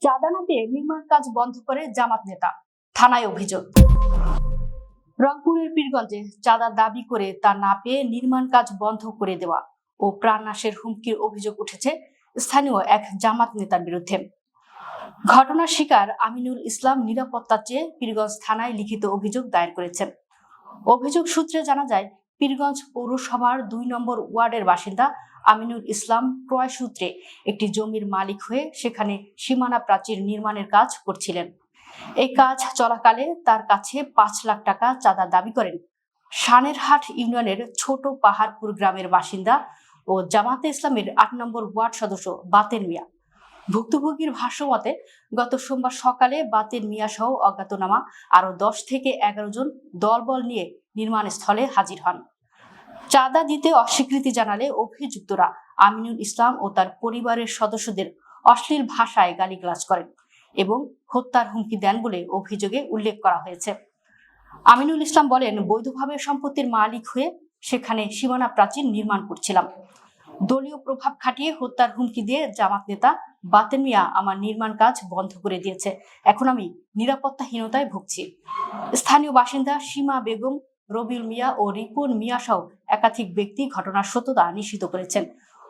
চাঁদা না পেয়ে নির্মাণ কাজ বন্ধ করে জামাত নেতা, থানায় অভিযোগ। রংপুরের পীরগঞ্জে চাঁদা দাবি করে তা না পেয়ে নির্মাণ কাজ বন্ধ করে দেওয়া ও প্রাণনাশের হুমকির অভিযোগ উঠেছে স্থানীয় এক জামাত নেতার বিরুদ্ধে। ঘটনার শিকার আমিনুল ইসলাম নিরাপত্তা চেয়ে পীরগঞ্জ থানায় লিখিত অভিযোগ দায়ের করেছেন। অভিযোগ সূত্রে জানা যায়, পীরগঞ্জ পৌরসভার ২ নম্বর ওয়ার্ডের বাসিন্দা আমিনুল ইসলাম ক্রয় সূত্রে একটি জমির মালিক হয়ে সেখানে সীমানা প্রাচীর নির্মাণের কাজ করছিলেন। এই কাজ চলাকালে তার কাছে ৫ লাখ টাকা চাঁদা দাবি করেন সানেরহাট ইউনিয়নের ছোট পাহাড়পুর গ্রামের বাসিন্দা ও জামাতে ইসলামের ৮ নম্বর ওয়ার্ড সদস্য বাতেন মিয়া। ভুক্তভোগীর ভাষ্যমতে, গত সোমবার সকালে বাতেন মিয়া সহ অজ্ঞাতনামা আরো ১০ থেকে ১১ জন দলবল নিয়ে নির্মাণ স্থলে হাজির হন। চাঁদা দিতে অস্বীকৃতি জানালে অভিযুক্তরা আমিনুল ইসলাম ও তার পরিবারের সদস্যদের অশ্লীল ভাষায় গালিগালাজ করেন এবং হত্যার হুমকি দেন বলে অভিযোগে উল্লেখ করা হয়েছে। আমিনুল ইসলাম বলেন, বৈধভাবে সম্পত্তির মালিক হয়ে সেখানে সীমানা প্রাচীর নির্মাণ করছিলাম। দলীয় প্রভাব খাটিয়ে হত্যার হুমকি দিয়ে জামাত নেতা বাতেন মিয়া আমার নির্মাণ কাজ বন্ধ করে দিয়েছে। এখন আমি নিরাপত্তাহীনতায় ভুগছি। স্থানীয় বাসিন্দা সীমা বেগম, রবিউল মিয়া ও রিপন মিয়া সহ একাধিক ব্যক্তি ঘটনার সত্যতা নিশ্চিত করেছেন।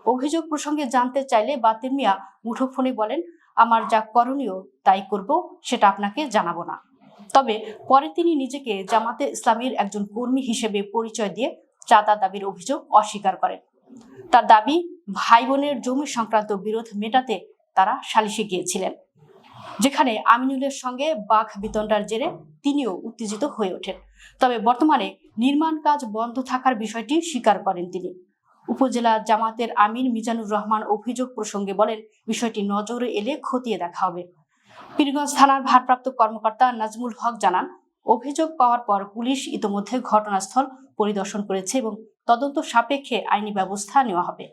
অভিযোগ প্রসঙ্গে জানতে চাইলে বাতেন মিয়া মুঠোফোনে বলেন, আমার যা করণীয় তাই করব, সেটা আপনাকে জানাবো না। তবে পরে তিনি নিজেকে জামাতে ইসলামীর একজন কর্মী হিসেবে পরিচয় দিয়ে চাঁদা দাবির অভিযোগ অস্বীকার করেন। তার দাবি, ভাই বোনের জমি সংক্রান্ত বিরোধ মেটাতে তারা সালিশে গিয়েছিলেন, যেখানে আমিনুলের সঙ্গে বাঘ বিতণ্ডার জেরে তিনিও উত্তেজিত হয়ে ওঠেন। তবে বর্তমানে নির্মাণ কাজ বন্ধ থাকার বিষয়টি স্বীকার করেন তিনি। উপজেলা জামাতের আমির মিজানুর রহমান অভিযোগ প্রসঙ্গে বলেন, বিষয়টি নজরে এলে খতিয়ে দেখা হবে। পীরগঞ্জ থানার ভারপ্রাপ্ত কর্মকর্তা নাজমুল হক জানান, অভিযোগ পাওয়ার পর পুলিশ ইতোমধ্যে ঘটনাস্থল পরিদর্শন করেছে এবং তদন্ত সাপেক্ষে আইনি ব্যবস্থা নেওয়া হবে।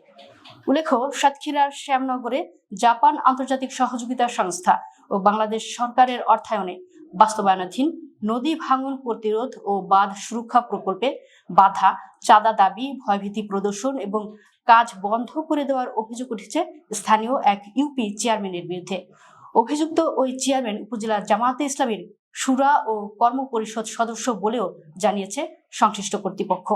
উল্লেখ্য, সাতক্ষীরার শ্যামনগরে জাপান আন্তর্জাতিক সহযোগিতা সংস্থা ও বাংলাদেশ সরকারের অর্থায়নে বাস্তবায়নাধীন নদী ভাঙন প্রতিরোধ ও বাঁধ সুরক্ষা প্রকল্পে বাধা, চাঁদা দাবি, ভয়ভীতি প্রদর্শন এবং কাজ বন্ধ করে দেওয়ার অভিযোগ উঠেছে স্থানীয় এক ইউপি চেয়ারম্যানের বিরুদ্ধে। অভিযুক্ত ওই চেয়ারম্যান উপজেলা জামাতে ইসলামীর শুরা ও কর্ম পরিষদ সদস্য বলেও জানিয়েছে সংশ্লিষ্ট কর্তৃপক্ষ।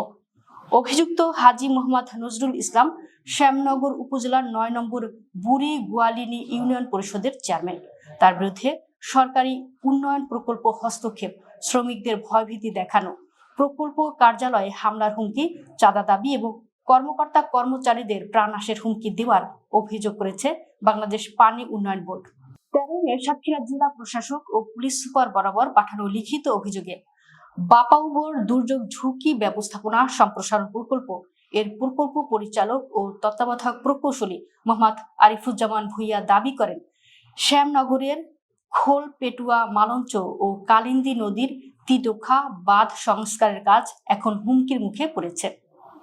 অভিযুক্ত হাজী মোহাম্মদ নজরুল ইসলাম শ্যামনগর উপজেলার ৯ নম্বর বুড়ি গোয়ালিনী ইউনিয়ন পরিষদের চেয়ারম্যান। তার বিরুদ্ধে সরকারি উন্নয়ন প্রকল্প হস্তক্ষেপ, শ্রমিকদের ভয়ভীতি দেখানো, প্রকল্প কার্যালয়ে হামলার হুমকি, চাঁদা দাবি এবং কর্মকর্তা কর্মচারীদের প্রাণনাশের হুমকি দেওয়ার অভিযোগ করেছে বাংলাদেশ পানি উন্নয়ন বোর্ড। ১৩ মে সাতক্ষীরা জেলা প্রশাসক ও পুলিশ সুপার বরাবর পাঠানো লিখিত অভিযোগে বাপাউবর দুর্যোগ ঝুঁকি ব্যবস্থাপনা সম্প্রসারণ প্রকল্প এর প্রকল্প পরিচালক ও তত্ত্বাবধায়ক প্রকৌশলী মোহাম্মদ আরিফুজ্জামান ভুইয়া দাবি করেন, শ্যামনগরের খোল পেটুয়া মালঞ্চ ও কালিন্দী নদীর তিদোখা বাঁধ সংস্কারের কাজ এখন হুমকির মুখে পড়েছে।